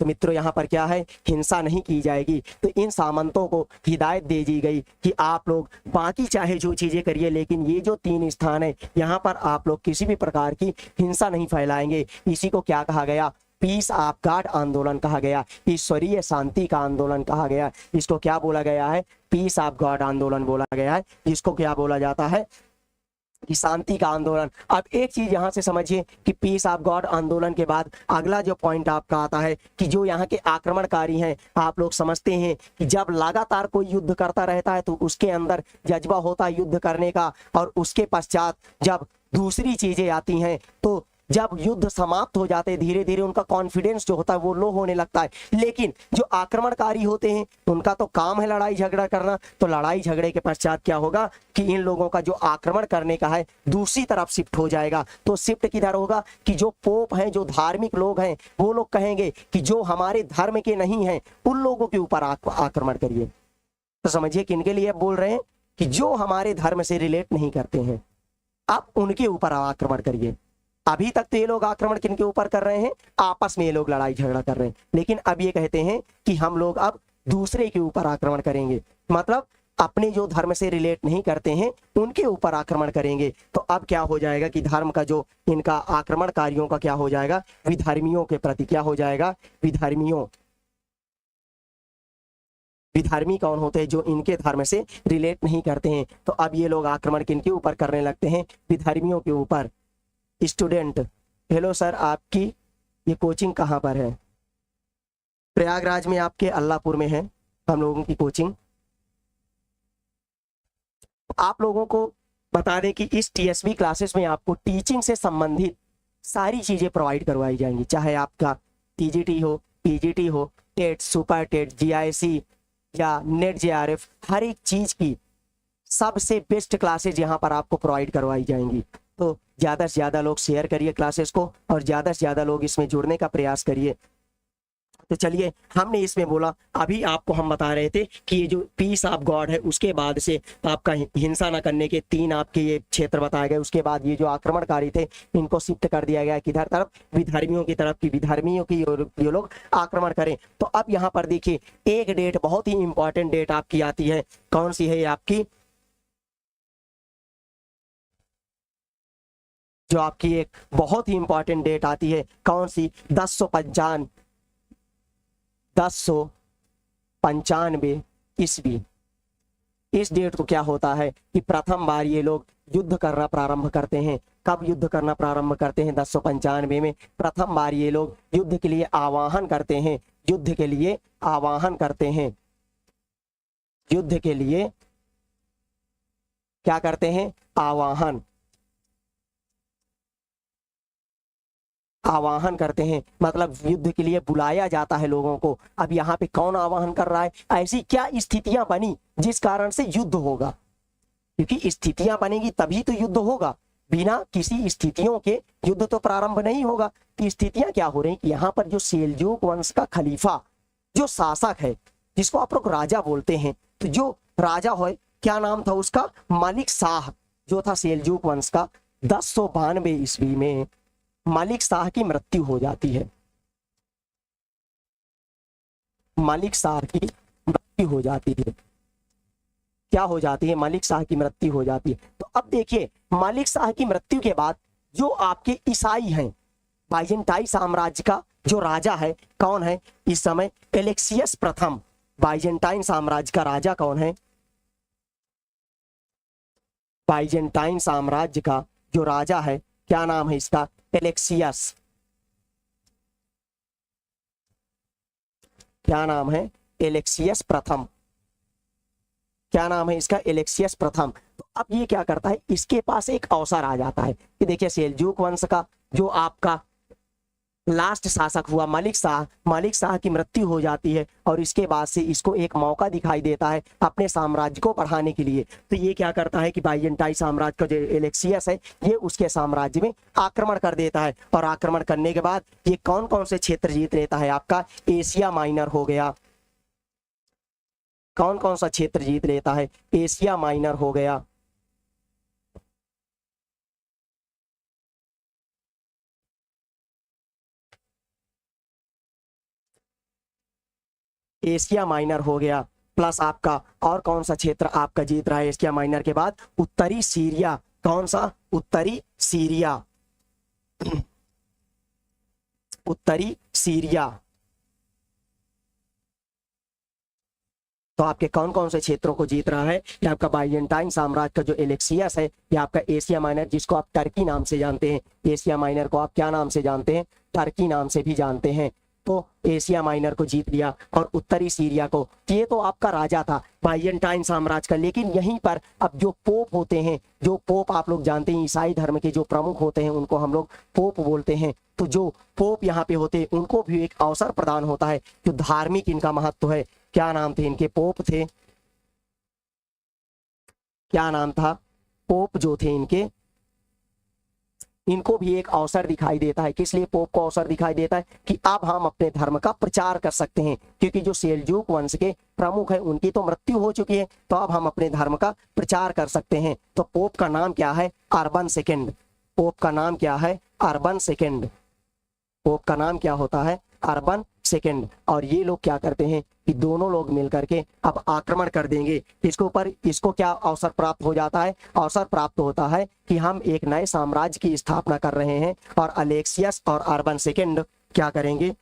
तो मित्रों यहाँ पर क्या है, हिंसा नहीं की जाएगी। तो इन सामंतों को हिदायत दे दी गई कि आप लोग बाकी चाहे जो चीजें करिए, लेकिन ये जो 3 स्थान है यहाँ पर आप लोग किसी भी प्रकार की हिंसा नहीं फैलाएंगे। इसी को क्या कहा गया, पीस ऑफ गॉड आंदोलन कहा गया, ईश्वरीय शांति का आंदोलन कहा गया। इसको क्या बोला गया है, पीस ऑफ गॉड आंदोलन बोला गया है। जिसको क्या बोला जाता है कि शांति का आंदोलन। अब एक चीज यहां से समझिए कि पीस ऑफ गॉड आंदोलन के बाद अगला जो पॉइंट आपका आता है कि जो यहाँ के आक्रमणकारी हैं, आप लोग समझते हैं कि जब लगातार कोई युद्ध करता रहता है तो उसके अंदर जज्बा होता है युद्ध करने का, और उसके पश्चात जब दूसरी चीजें आती हैं, तो जब युद्ध समाप्त हो जाते हैं धीरे धीरे उनका कॉन्फिडेंस जो होता है वो लो होने लगता है। लेकिन जो आक्रमणकारी होते हैं उनका तो काम है लड़ाई झगड़ा करना। तो लड़ाई झगड़े के पश्चात क्या होगा कि इन लोगों का जो आक्रमण करने का है दूसरी तरफ शिफ्ट हो जाएगा। तो शिफ्ट किधर होगा कि जो पोप हैं, जो धार्मिक लोग हैं, वो लोग कहेंगे कि जो हमारे धर्म के नहीं हैं उन लोगों के ऊपर आक्रमण करिए। तो समझिए किनके लिए बोल रहे हैं कि जो हमारे धर्म से रिलेट नहीं करते हैं, आप उनके ऊपर आक्रमण करिए। अभी तक तो ये लोग आक्रमण किनके ऊपर कर रहे हैं, आपस में ये लोग लड़ाई झगड़ा कर रहे हैं, लेकिन अब ये कहते हैं कि हम लोग अब दूसरे के ऊपर आक्रमण करेंगे, मतलब अपने जो धर्म से रिलेट नहीं करते हैं उनके ऊपर आक्रमण करेंगे। तो अब क्या हो जाएगा कि धर्म का जो इनका आक्रमणकारियों का क्या हो जाएगा, विधर्मियों के प्रति क्या हो जाएगा, विधर्मियों। विधर्मी कौन होते हैं, जो इनके धर्म से रिलेट नहीं करते हैं। तो अब ये लोग आक्रमण किनके ऊपर करने लगते हैं, विधर्मियों के ऊपर। स्टूडेंट, हेलो सर, आपकी ये कोचिंग कहाँ पर है? प्रयागराज में आपके, अल्लाहपुर में है हम लोगों की कोचिंग। आप लोगों को बता दें कि इस टीएसबी क्लासेस में आपको टीचिंग से संबंधित सारी चीजें प्रोवाइड करवाई जाएंगी, चाहे आपका टीजीटी हो, पीजीटी हो, टेट, सुपर टेट, जीआईसी या नेट जेआरएफ, हर एक चीज की सबसे बेस्ट क्लासेज यहाँ पर आपको प्रोवाइड करवाई जाएंगी। तो ज़्यादा से ज़्यादा लोग शेयर करिए क्लासेस को, और ज़्यादा से ज़्यादा लोग इसमें जुड़ने का प्रयास करिए। तो चलिए, हमने इसमें बोला, अभी आपको हम बता रहे थे कि ये जो पीस ऑफ गॉड है उसके बाद से आपका हिंसा न करने के 3 आपके ये क्षेत्र बताए गए। उसके बाद ये जो आक्रमणकारी थे इनको शिफ्ट कर दिया गया किधर तरफ, विधर्मियों की तरफ, की विधर्मियों की ये लोग आक्रमण करें। तो अब यहाँ पर देखिए एक डेट, बहुत ही इंपॉर्टेंट डेट आपकी आती है। कौन सी है ये आपकी, जो आपकी एक बहुत ही इंपॉर्टेंट डेट आती है, कौन सी, 1095 ईस्वी। इस डेट को क्या होता है कि प्रथम बार ये लोग युद्ध करना प्रारंभ करते हैं। कब युद्ध करना प्रारंभ करते हैं, 1095 में प्रथम बार ये लोग युद्ध के लिए आवाहन करते हैं। युद्ध के लिए आवाहन करते हैं, युद्ध के लिए क्या करते हैं, आवाहन, आवाहन करते हैं, मतलब युद्ध के लिए बुलाया जाता है लोगों को। अब यहाँ पे कौन आवाहन कर रहा है, ऐसी क्या स्थितियां बनी जिस कारण से युद्ध होगा, क्योंकि स्थितियां बनेगी तभी तो युद्ध होगा, बिना किसी स्थितियों के युद्ध तो प्रारंभ नहीं होगा। तो स्थितियां क्या हो रही, यहाँ पर जो सेल्जूक वंश का खलीफा, जो शासक है, जिसको आप लोग राजा बोलते हैं, तो जो राजा है क्या नाम था उसका, मलिक शाह, जो था सेल्जूक वंश का। 1092 ईस्वी में मलिक शाह की मृत्यु हो जाती है। मलिक शाह की मृत्यु हो जाती है। क्या हो जाती है? मलिक शाह की मृत्यु हो जाती है। तो अब देखिए, मलिक शाह की मृत्यु के बाद जो आपके ईसाई हैं, बाइजेंटाइन साम्राज्य का जो राजा है कौन है इस समय? एलेक्सियस प्रथम। बाइजेंटाइन साम्राज्य का राजा कौन है? बाइजेंटाइन साम्राज्य का जो राजा है, क्या नाम है इसका? एलेक्सियस। क्या नाम है? एलेक्सियस प्रथम। क्या नाम है इसका? एलेक्सियस प्रथम। तो अब ये क्या करता है, इसके पास एक अवसर आ जाता है कि देखिए, सेल्जूक वंश का जो आपका लास्ट शासक हुआ मलिक शाह, मलिक शाह की मृत्यु हो जाती है और इसके बाद से इसको एक मौका दिखाई देता है अपने साम्राज्य को बढ़ाने के लिए। तो ये क्या करता है कि बाइजेंटाइन साम्राज्य का जो एलेक्सियस है, ये उसके साम्राज्य में आक्रमण कर देता है। और आक्रमण करने के बाद ये कौन कौन से क्षेत्र जीत लेता है? आपका एशिया माइनर हो गया। कौन कौन सा क्षेत्र जीत लेता है? एशिया माइनर हो गया, एशिया माइनर हो गया, प्लस आपका और कौन सा क्षेत्र आपका जीत रहा है एशिया माइनर के बाद? उत्तरी सीरिया। कौन सा? उत्तरी सीरिया। उत्तरी सीरिया। तो आपके कौन कौन से क्षेत्रों को जीत रहा है? ये आपका बाइजेंटाइन साम्राज्य का जो एलेक्सियस है, ये आपका एशिया माइनर, जिसको आप टर्की नाम से जानते हैं। एशिया माइनर को आप क्या नाम से जानते हैं? टर्की नाम से भी जानते हैं। तो एशिया माइनर को जीत लिया और उत्तरी सीरिया को। ये तो आपका राजा था बाइजेंटाइन साम्राज्य का। लेकिन यहीं पर अब जो पोप होते हैं, जो पोप आप लोग जानते हैं, ईसाई धर्म के जो प्रमुख होते हैं उनको हम लोग पोप बोलते हैं। तो जो पोप यहाँ पे होते हैं उनको भी एक अवसर प्रदान होता है, जो धार्मिक इनका महत्व है। क्या नाम थे इनके? पोप थे। क्या नाम था? पोप जो थे इनके, इनको भी एक अवसर दिखाई देता है। किस लिए पोप को अवसर दिखाई देता है? कि अब हम अपने धर्म का प्रचार कर सकते हैं, क्योंकि जो सेल्जूक वंश के प्रमुख हैं उनकी तो मृत्यु हो चुकी है, तो अब हम अपने धर्म का प्रचार कर सकते हैं। तो पोप का नाम क्या है? Urban second. पोप का नाम क्या है? Urban second. पोप का नाम क्या होता है? Urban second. और ये लोग क्या करते हैं कि दोनों लोग मिलकर के अब आक्रमण कर देंगे इसके ऊपर। इसको क्या अवसर प्राप्त हो जाता है? अवसर प्राप्त होता है कि हम एक नए साम्राज्य की स्थापना कर रहे हैं और अलेक्सियस और अर्बन सेकेंड क्या करेंगे?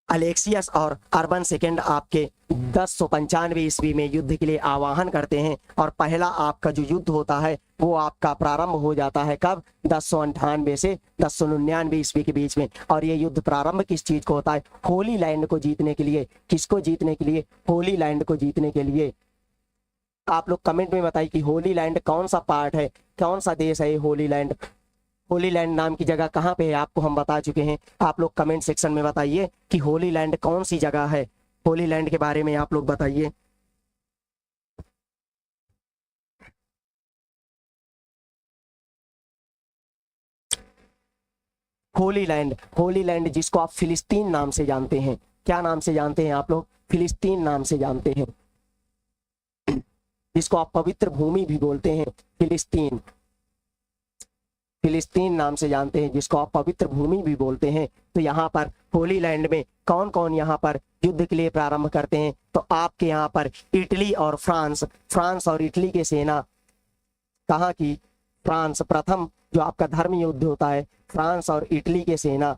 अलेक्सियस और अर्बन सेकेंड आपके 1095 ईस्वी में युद्ध के लिए आह्वान करते हैं। और पहला आपका जो युद्ध होता है वो आपका प्रारंभ हो जाता है कब? 1098 से 1099 ईस्वी के बीच में। और ये युद्ध प्रारंभ किस चीज को होता है? होली लैंड को जीतने के लिए। किसको जीतने के लिए? होली लैंड को जीतने के लिए। आप लोग कमेंट में बताइए कि होली लैंड कौन सा पार्ट है, कौन सा देश है ये होली लैंड? होली लैंड नाम की जगह कहाँ पे है आपको हम बता चुके हैं। आप लोग कमेंट सेक्शन में बताइए कि होली लैंड कौन सी जगह है। होली लैंड के बारे में आप लोग बताइए। होली लैंड, होली लैंड जिसको आप फिलिस्तीन नाम से जानते हैं। क्या नाम से जानते हैं आप लोग? फिलिस्तीन नाम से जानते हैं, जिसको आप पवित्र भूमि भी बोलते हैं। फिलिस्तीन, फिलिस्तीन नाम से जानते हैं, जिसको आप पवित्र भूमि भी बोलते हैं। तो यहाँ पर होली लैंड में कौन कौन यहाँ पर युद्ध के लिए प्रारंभ करते हैं? तो आपके यहाँ पर इटली और फ्रांस, फ्रांस और इटली की सेना। कहाँ की? फ्रांस। प्रथम जो आपका धर्म युद्ध होता है, फ्रांस और इटली की सेना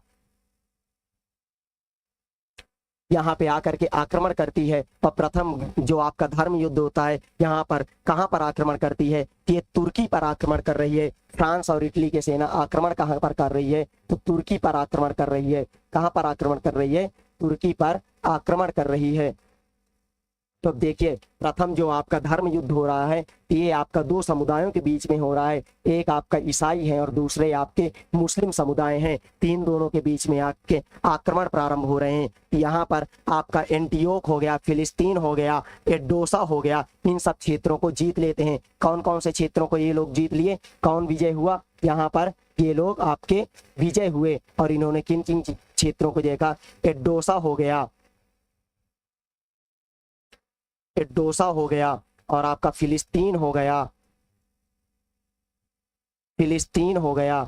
यहाँ पे आकर के आक्रमण करती है। और प्रथम जो आपका धर्म युद्ध होता है यहाँ पर कहाँ पर आक्रमण करती है? ये तुर्की पर आक्रमण कर रही है। फ्रांस और इटली की सेना आक्रमण कहाँ पर कर रही है? तो तुर्की पर आक्रमण कर रही है। कहाँ पर आक्रमण कर रही है? तुर्की पर आक्रमण कर रही है। तो देखिए, प्रथम जो आपका धर्म युद्ध हो रहा है ये आपका दो समुदायों के बीच में हो रहा है। एक आपका ईसाई है और दूसरे आपके मुस्लिम समुदाय हैं। तीन दोनों के बीच में आपके आक्रमण प्रारंभ हो रहे हैं। यहाँ पर आपका एंटियोक हो गया, फिलिस्तीन हो गया, एडोसा हो गया, इन सब क्षेत्रों को जीत लेते हैं। कौन कौन से क्षेत्रों को ये लोग जीत लिए? कौन विजय हुआ? यहाँ पर ये लोग आपके विजय हुए। और इन्होंने किन किन क्षेत्रों को देखा? एडोसा हो गया, एडोसा हो गया, और आपका फिलिस्तीन हो गया, फिलिस्तीन हो गया,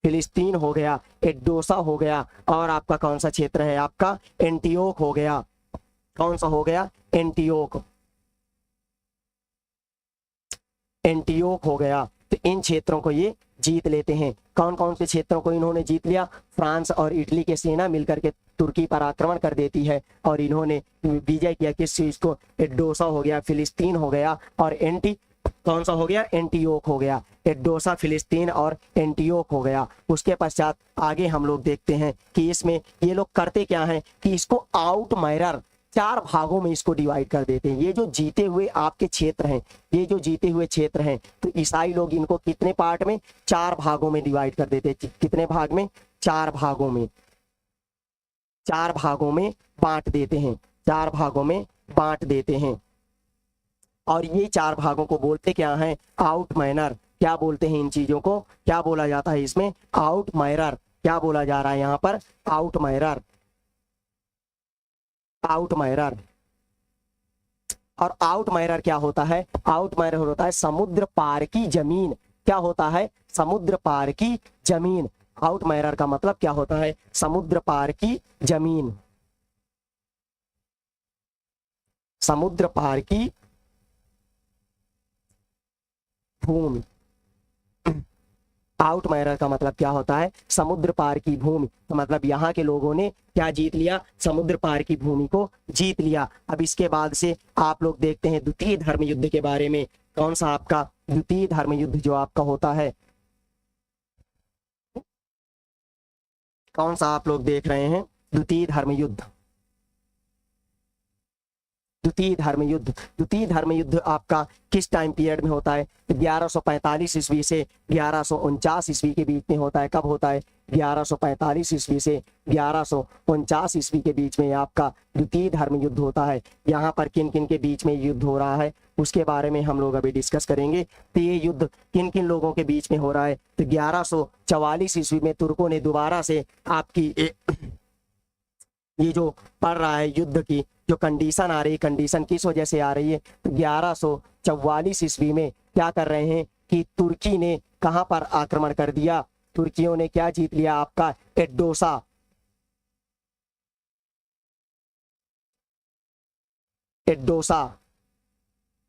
फिलिस्तीन हो गया, एडोसा हो गया, और आपका कौन सा क्षेत्र है, आपका एंटियोक हो गया। कौन सा हो गया, एंटियोक, एंटियोक हो गया। तो इन क्षेत्रों को ये जीत लेते हैं। कौन कौन से क्षेत्रों को इन्होंने जीत लिया, फ्रांस और इटली के सेना मिलकर के तुर्की पर आक्रमण कर देती है और इन्होंने विजय किया। किस चीज को, एडोसा हो गया, फिलिस्तीन हो गया, और कौन सा हो गया, एंटियोक हो गया। एडोसा, फिलिस्तीन और एंटियोक हो गया। उसके पश्चात आगे हम लोग देखते हैं कि इसमें ये लोग करते क्या हैं कि इसको आउट मायरर, 4 भागों में इसको डिवाइड कर देते हैं। ये जो जीते हुए आपके क्षेत्र हैं, ये जो जीते हुए क्षेत्र हैं, तो ईसाई लोग इनको कितने पार्ट में, 4 भागों में डिवाइड कर देते हैं। कितने भाग में, 4 भागों में, 4 भागों में बांट देते हैं, 4 भागों में बांट देते हैं। और ये 4 भागों को बोलते क्या हैं, आउट माइनर। क्या बोलते हैं इन चीजों को, क्या बोला जाता है इसमें, आउट मायरर। क्या बोला जा रहा है यहाँ पर, आउट मायरर, आउट मायरर। और आउट मायरर क्या होता है, आउट मायरर होता है समुद्र पार की जमीन। क्या होता है, समुद्र पार की जमीन। आउट मायरर का मतलब क्या होता है, समुद्र पार की जमीन, समुद्र पार की भूमि। आउट मायरर का मतलब क्या होता है, समुद्र पार की भूमि। तो मतलब यहाँ के लोगों ने क्या जीत लिया, समुद्र पार की भूमि को जीत लिया। अब इसके बाद से आप लोग देखते हैं द्वितीय धर्म युद्ध के बारे में। कौन सा आपका द्वितीय धर्म युद्ध जो आपका होता है, कौन सा आप लोग देख रहे हैं, द्वितीय धर्म युद्ध। द्वितीय धर्म युद्ध, द्वितीय धर्म युद्ध आपका किस टाइम पीरियड में होता है, 1145 ईस्वी से 1149 ईस्वी के बीच में होता है। कब होता है, 1145 ईस्वी से 1149 ईस्वी के बीच में आपका द्वितीय धर्म युद्ध होता है। यहाँ पर किन किन के बीच में युद्ध हो रहा है उसके बारे में हम लोग अभी डिस्कस करेंगे। तो ये युद्ध किन किन लोगों के बीच में हो रहा है, तो 1144 ईस्वी में तुर्कों ने दोबारा से आपकी ये जो पड़ रहा है युद्ध की जो कंडीशन आ रही है, कंडीशन किस वजह से आ रही है, तो 1144 ईस्वी में क्या कर रहे हैं कि तुर्की ने कहां पर आक्रमण कर दिया, तुर्कियों ने क्या जीत लिया, आपका एडोसा, एडोसा।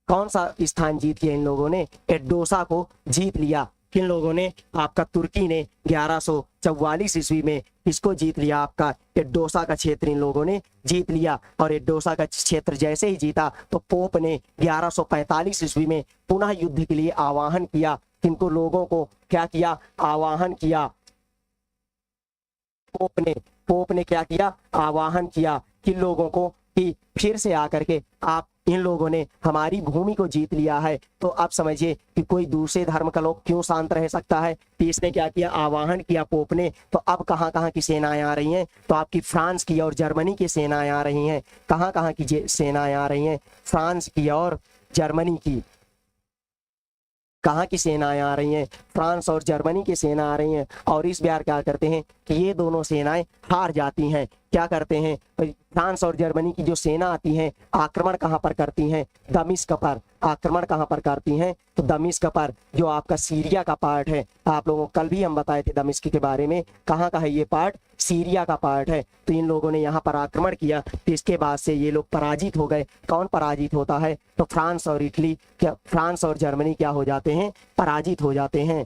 कौन सा स्थान जीत लिया इन लोगों ने, एडोसा को जीत लिया। किन लोगों ने, आपका तुर्की ने 1144 ईस्वी में इसको जीत लिया, आपका एडोसा का क्षेत्र इन लोगों ने जीत लिया। और एडोसा का क्षेत्र जैसे ही जीता तो पोप ने 1145 ईस्वी में पुनः युद्ध के लिए आह्वान किया। किनको, लोगों को क्या किया, आह्वान किया। पोप ने क्या किया, आह्वान किया किन लोगों को कि फिर से आकर के आप, इन लोगों ने हमारी भूमि को जीत लिया है, तो आप समझिए कि कोई दूसरे धर्म का लोग क्यों शांत रह सकता है। तो इसने क्या किया, आह्वान किया पोप ने। तो अब कहाँ कहाँ की सेनाएं आ रही हैं, तो आपकी फ्रांस की और जर्मनी की सेनाएं आ रही हैं। कहाँ कहाँ की सेनाएं आ रही हैं, फ्रांस की और जर्मनी की। कहाँ की सेनाएं आ रही हैं, फ्रांस और जर्मनी की सेना आ रही हैं। और इस बार क्या करते हैं कि ये दोनों सेनाएं हार जाती हैं। क्या करते हैं, फ्रांस और जर्मनी की जो सेना आती है आक्रमण कहाँ पर करती हैं, दमिश्क पर। आक्रमण कहाँ पर करती हैं, तो दमिश्क पर, जो आपका सीरिया का पार्ट है। आप लोगों को कल भी हम बताए थे दमिश्क के बारे में, कहाँ का है ये पार्ट, सीरिया का पार्ट है। तो इन लोगों ने यहाँ पर आक्रमण किया, तो इसके बाद से ये लोग पराजित हो गए। कौन पराजित होता है, तो फ्रांस और इटली, क्या फ्रांस और जर्मनी क्या हो जाते हैं, पराजित हो जाते हैं।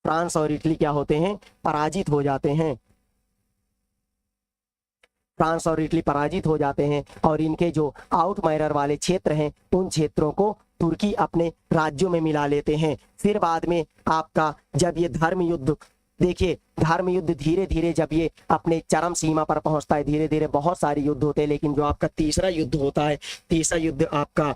फ्रांस और इटली क्या होते हैं, पराजित हो जाते हैं। फ्रांस और इटली पराजित हो जाते हैं। और इनके जो आउट मायरर वाले क्षेत्र हैं उन क्षेत्रों को तुर्की अपने राज्यों में मिला लेते हैं। फिर बाद में आपका जब ये धर्म युद्ध, देखिए धर्म युद्ध धीरे धीरे जब ये अपने चरम सीमा पर पहुंचता है, धीरे धीरे बहुत सारे युद्ध होते हैं, लेकिन जो आपका तीसरा युद्ध होता है, तीसरा युद्ध आपका,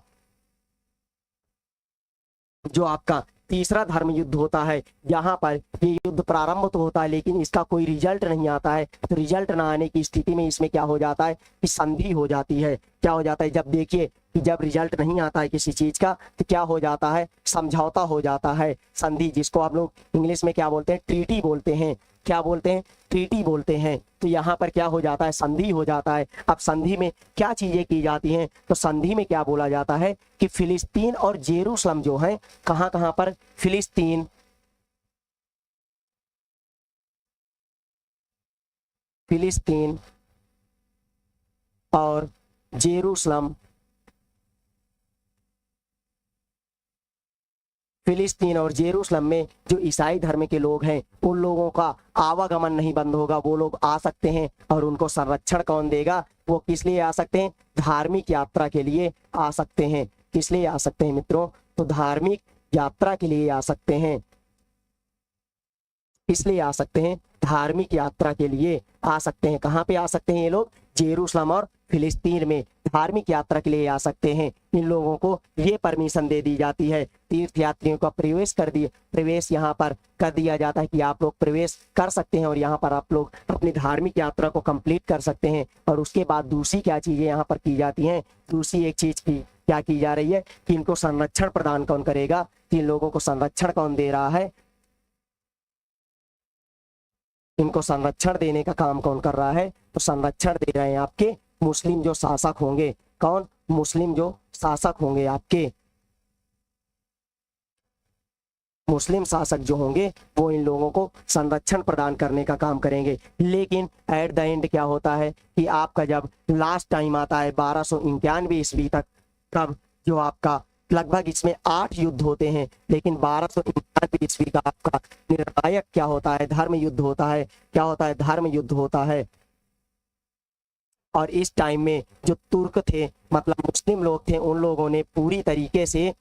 जो आपका तीसरा धर्म युद्ध होता है, यहाँ पर ये युद्ध प्रारंभ तो होता है लेकिन इसका कोई रिजल्ट नहीं आता है। तो रिजल्ट ना आने की स्थिति में इसमें क्या हो जाता है कि संधि हो जाती है। क्या हो जाता है, जब देखिए कि जब रिजल्ट नहीं आता है किसी चीज का तो क्या हो जाता है, समझौता हो जाता है, संधि, जिसको आप लोग इंग्लिश में क्या बोलते हैं, ट्रीटी बोलते हैं। क्या बोलते हैं, ट्रीटी बोलते हैं। तो यहाँ पर क्या हो जाता है, संधि हो जाता है। अब संधि में क्या चीजें की जाती हैं, तो संधि में क्या बोला जाता है कि फिलिस्तीन और जेरूसलम जो है, कहाँ कहाँ पर, फिलिस्तीन फिलिस्तीन और जेरूसलम, फिलिस्तीन और जेरूसलम में जो ईसाई धर्म के लोग हैं उन लोगों का आवागमन नहीं बंद होगा, वो लोग आ सकते हैं। और उनको संरक्षण कौन देगा? वो किस लिए आ सकते हैं? धार्मिक यात्रा के लिए आ सकते हैं। किस लिए आ सकते हैं मित्रों? तो धार्मिक यात्रा के लिए आ सकते हैं। इसलिए आ सकते हैं, धार्मिक यात्रा के लिए आ सकते हैं। कहाँ पे आ सकते हैं ये लोग? जेरूसलम और फिलिस्तीन में धार्मिक यात्रा के लिए आ सकते हैं। इन लोगों को ये परमिशन दे दी जाती है, तीर्थ यात्रियों का प्रवेश यहाँ पर कर दिया जाता है कि आप लोग प्रवेश कर सकते हैं और यहाँ पर आप लोग अपनी धार्मिक यात्रा को कंप्लीट कर सकते हैं। और उसके बाद दूसरी क्या चीजें यहाँ पर की जाती हैं? दूसरी एक चीज की क्या की जा रही है कि इनको संरक्षण प्रदान कौन करेगा? इन लोगों को संरक्षण कौन दे रहा है? इनको संरक्षण देने का काम कौन कर रहा है? तो संरक्षण दे रहे हैं आपके मुस्लिम जो शासक होंगे। कौन? मुस्लिम जो शासक होंगे आपके। मुस्लिम शासक जो होंगे वो इन लोगों को संरक्षण प्रदान करने का काम करेंगे। लेकिन एट द एंड क्या होता है कि आपका जब लास्ट टाइम आता है 1291 ईस्वी तक, तब जो आपका लगभग इसमें 8 युद्ध होते हैं, लेकिन 1291 ईस्वी का आपका निर्णायक क्या होता है? धर्म युद्ध होता है। क्या होता है? धर्म युद्ध होता है। और इस टाइम में जो तुर्क थे, मतलब मुस्लिम लोग थे, उन लोगों ने पूरी तरीके से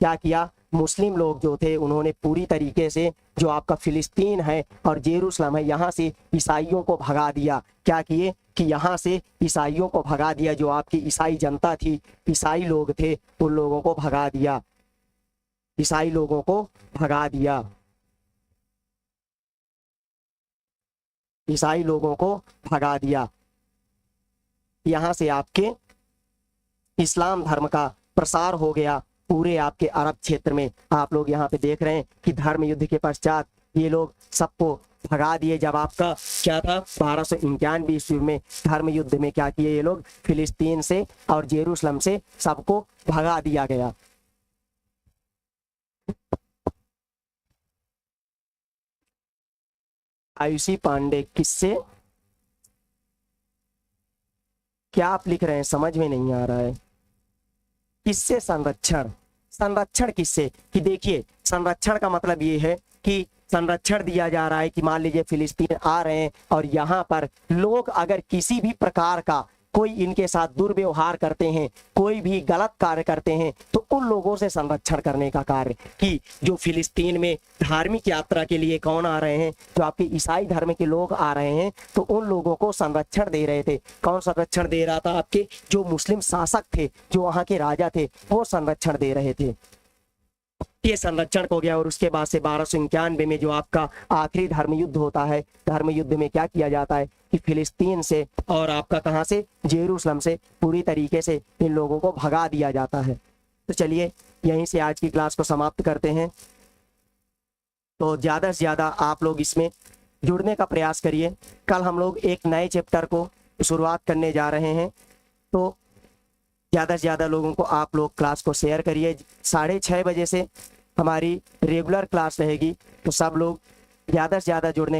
क्या किया? मुस्लिम लोग जो थे उन्होंने पूरी तरीके से जो आपका फिलिस्तीन है और जेरूसलम है, यहाँ से ईसाइयों को भगा दिया। क्या किए कि यहाँ से ईसाइयों को भगा दिया। जो आपकी ईसाई जनता थी, ईसाई लोग थे, उन लोगों को भगा दिया। ईसाई लोगों को भगा दिया। ईसाई लोगों को भगा दिया। यहाँ से आपके इस्लाम धर्म का प्रसार हो गया पूरे आपके अरब क्षेत्र में। आप लोग यहाँ पे देख रहे हैं कि धर्म युद्ध के पश्चात ये लोग सबको भगा दिए। जब आपका क्या था 1291 ईस्वी में धर्म युद्ध में क्या किए ये लोग? फिलिस्तीन से और जेरूसलम से सबको भगा दिया गया। आयुषी पांडे किससे? क्या आप लिख रहे हैं? समझ में नहीं आ रहा है। किससे संरक्षण? संरक्षण किससे? कि देखिए, संरक्षण का मतलब ये है कि संरक्षण दिया जा रहा है कि मान लीजिए फिलिस्तीन आ रहे हैं और यहाँ पर लोग अगर किसी भी प्रकार का कोई इनके साथ दुर्व्यवहार करते हैं, कोई भी गलत कार्य करते हैं, तो उन लोगों से संरक्षण करने का कार्य। कि जो फिलिस्तीन में धार्मिक यात्रा के लिए कौन आ रहे हैं? जो आपके ईसाई धर्म के लोग आ रहे हैं, तो उन लोगों को संरक्षण दे रहे थे। कौन संरक्षण दे रहा था? आपके जो मुस्लिम शासक थे, जो वहाँ के राजा थे, वो संरक्षण दे रहे थे। ये संरक्षण हो गया। और उसके बाद से 1291 में जो आपका आखिरी धर्म युद्ध होता है, धर्म युद्ध में क्या किया जाता है कि फिलिस्तीन से और आपका कहाँ से? जेरूसलम से पूरी तरीके से इन लोगों को भगा दिया जाता है। तो चलिए यहीं से आज की क्लास को समाप्त करते हैं। तो ज़्यादा से ज़्यादा आप लोग इसमें जुड़ने का प्रयास करिए। कल हम लोग एक नए चैप्टर को शुरुआत करने जा रहे हैं, तो ज़्यादा से ज़्यादा लोगों को आप लोग क्लास को शेयर करिए। 6:30 बजे से हमारी रेगुलर क्लास रहेगी, तो सब लोग ज़्यादा से ज़्यादा जुड़ने